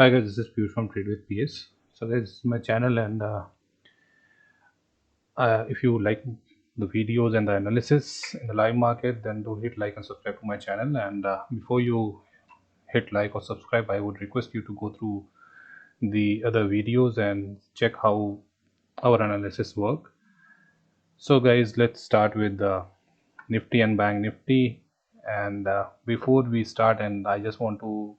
Hi guys, this is Piyush from Trade with PS. So guys, this is my channel, and if you like the videos and the analysis in the live market, then do hit like and subscribe to my channel. And before you hit like or subscribe, I would request you to go through the other videos and check how our analysis work. So guys, let's start with the Nifty and Bank Nifty. And before we start, and I just want to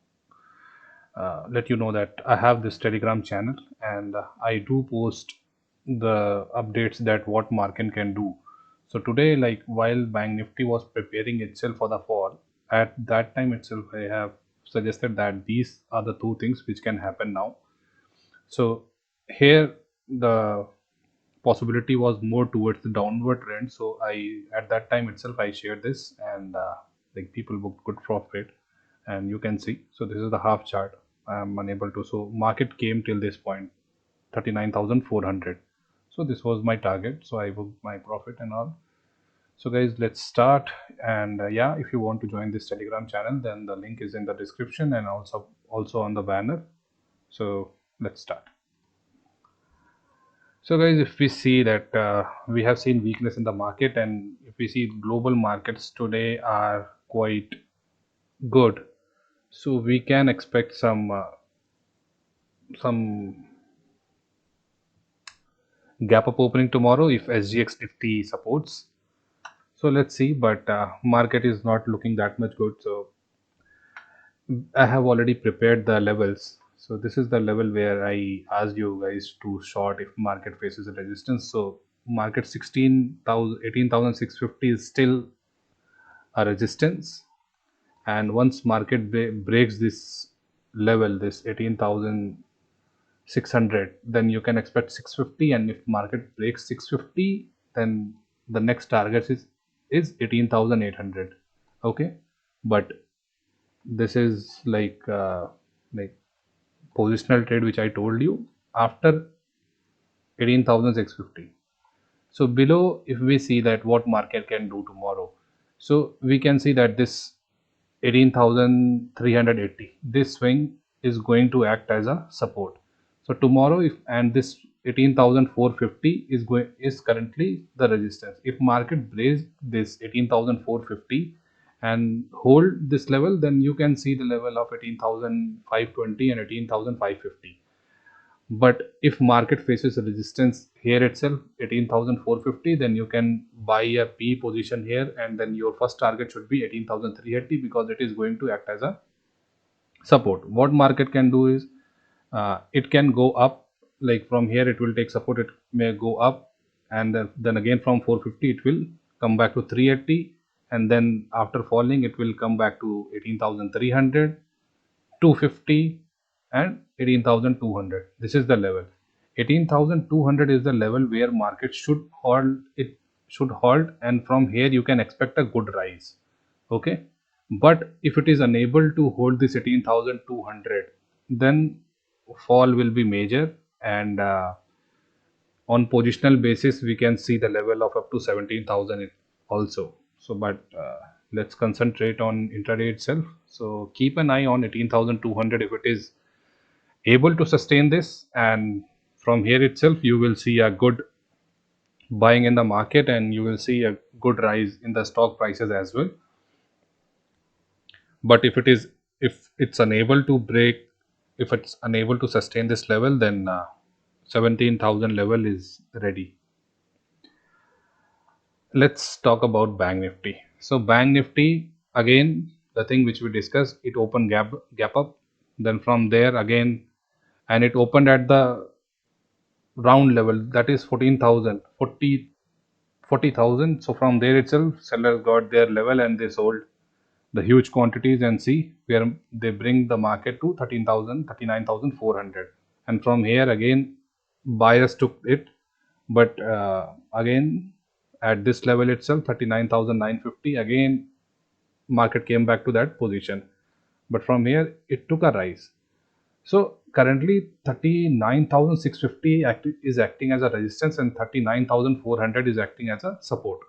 let you know that I have this Telegram channel, and I do post the updates that what market can do. So today, like while Bank Nifty was preparing itself for the fall, at that time itself, I have suggested that these are the two things which can happen now. So here the possibility was more towards the downward trend. So I at that time itself I shared this, and like people booked good profit, and you can see. So this is the half chart. I'm unable to. So market came till this point, 39,400. So this was my target. So I booked my profit and all. So guys, let's start. And yeah, if you want to join this Telegram channel, then the link is in the description and also on the banner. So let's start. So guys, if we see that we have seen weakness in the market, and if we see global markets today are quite good, so we can expect some gap up opening tomorrow if SGX Nifty supports. So let's see, but market is not looking that much good. So I have already prepared the levels. So this is the level where I asked you guys to short if market faces a resistance. So market 16,000 18,650 is still a resistance, and once market breaks this level, this 18,600, then you can expect 650, and if market breaks 650, then the next target is 18,800. Okay, but this is like positional trade which I told you after 18,650. So below, if we see that what market can do tomorrow, so we can see that this 18,380, this swing is going to act as a support. So tomorrow, if and this 18,450 is currently the resistance. If market breaks this 18,450 and hold this level, then you can see the level of 18,520 and 18,550. But if market faces a resistance here itself, 18,450, then you can buy a P position here, and then your first target should be 18,380 because it is going to act as a support. What market can do is it can go up, like from here it will take support, it may go up, and then again from 450 it will come back to 380, and then after falling it will come back to 18,300, 250, and 18,200. This is the level. 18,200 is the level where market should hold. It should halt, and from here you can expect a good rise. Okay, but if it is unable to hold this 18,200, then fall will be major, and on positional basis we can see the level of up to 17,000 also. So but let's concentrate on intraday itself. So keep an eye on 18,200 if it is able to sustain this, and from here itself you will see a good buying in the market, and you will see a good rise in the stock prices as well. But if it's unable to break, if it's unable to sustain this level, then 17,000 level is ready. Let's talk about Bank Nifty. So Bank Nifty, again, the thing which we discussed, it opened gap up, then from there again, and it opened at the round level, that is 14,000 40,000. So from there itself sellers got their level and they sold the huge quantities, and see where they bring the market to 13,000 39,400. And from here again buyers took it, but again at this level itself 39,950, again market came back to that position, but from here it took a rise. So currently 39,650 is acting as a resistance, and 39,400 is acting as a support.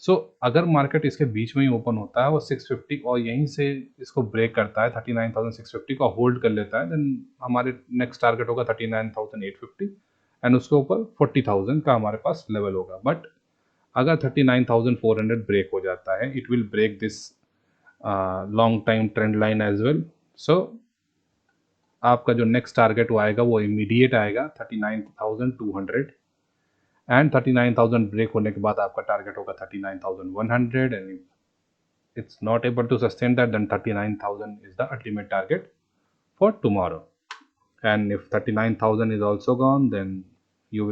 सो अगर market इसके बीच में ही open होता है वो 650 और यहीं से इसको ब्रेक करता है 39,650 को होल्ड कर लेता है, देन हमारे नेक्स्ट टारगेट होगा 39,850 एंड उसके ऊपर 40,000 का हमारे पास लेवल होगा. बट अगर 39,400 ब्रेक हो जाता है, it will break this long time trend line as well. So आपका जो नेक्स्ट टारगेट वो आएगा वो इमीडिएट आएगा 39,200 एंड 39,000 ब्रेक होने के बाद आपका टारगेट होगा 39,100 and it's not able to sustain that, then 39,000 is the ultimate target for tomorrow. And if 39,000 is also gone, then you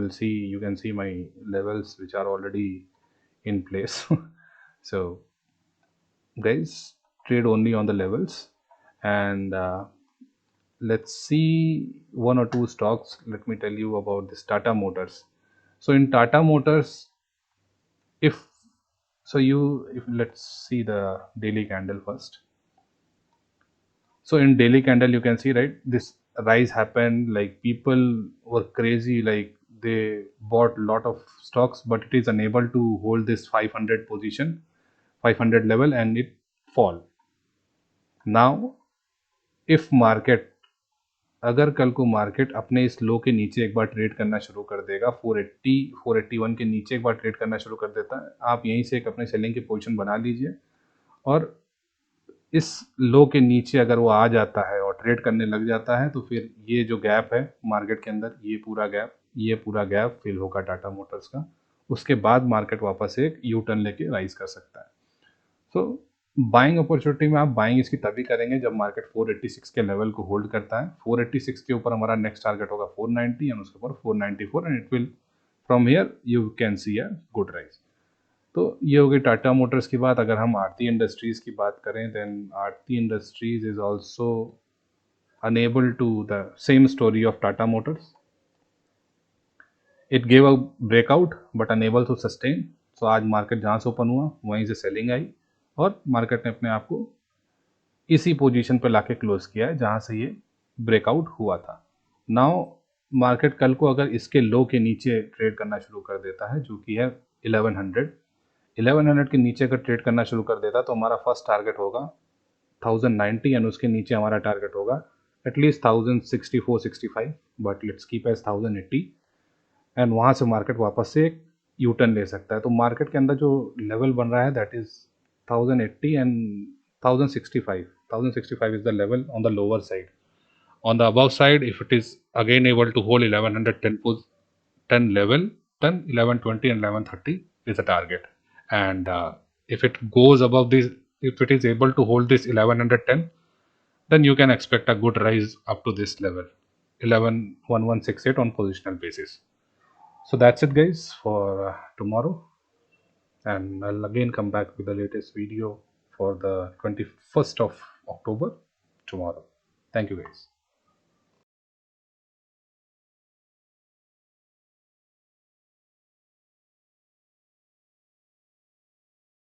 can see my levels which are already in place. So guys, trade only on the levels. And let's see one or two stocks. Let me tell you about this Tata Motors. So in Tata Motors, if let's see the daily candle first. So in daily candle you can see, right, this rise happened, like people were crazy, like they bought lot of stocks, but it is unable to hold this 500 position, 500 level, and it fall. Now if market, अगर कल को market अपने इस लो के नीचे एक बार trade करना शुरू कर देगा, 480 481 के नीचे एक बार ट्रेड करना शुरू कर देता है, आप यहीं से एक अपने सेलिंग की पोजीशन बना लीजिए. और इस लो के नीचे अगर वो आ जाता है और ट्रेड करने लग जाता है, तो फिर ये जो गैप है मार्केट के अंदर, ये पूरा गैप फिल होगा टाटा मोटर्स का. उसके बाद मार्केट वापस एक यू टर्न लेके राइज कर सकता है. सो बाइंग अपॉर्चुनिटी में आप बाइंग इसकी तभी करेंगे जब मार्केट 486 के लेवल को होल्ड करता है. 486 के ऊपर हमारा नेक्स्ट टारगेट होगा 490 एंड उसके ऊपर 494 and it will from here you can see a good rise. तो ये हो गई टाटा मोटर्स की बात. अगर हम आरती इंडस्ट्रीज़ की बात करें, then Aarti industries is also unable to the same story of Tata Motors. It gave a breakout but unable to sustain. So आज मार्केट जहाँ से ओपन हुआ वहीं से सेलिंग आई और मार्केट ने अपने आप को इसी पोजीशन पर लाके क्लोज किया है जहाँ से ये ब्रेकआउट हुआ था. नाउ मार्केट कल को अगर इसके लो के नीचे ट्रेड करना शुरू कर देता है, जो कि है 1100 के नीचे अगर ट्रेड करना शुरू कर देता, तो हमारा फर्स्ट टारगेट होगा 1090 एंड उसके नीचे हमारा टारगेट होगा at least 1064-65, but let's keep as 1080 and वहाँ से मार्केट वापस से एक यू टर्न ले सकता है. तो मार्केट के अंदर जो लेवल बन रहा है that is 1080 and 1065 is the level on the lower side. On the above side, if it is again able to hold 1110 level, then 1120 and 1130 is a target. And if it goes above this, if it is able to hold this 1110, then you can expect a good rise up to this level, 111168 on positional basis. So that's it guys for tomorrow, and I'll again come back with the latest video for the 21st of October tomorrow. Thank you guys.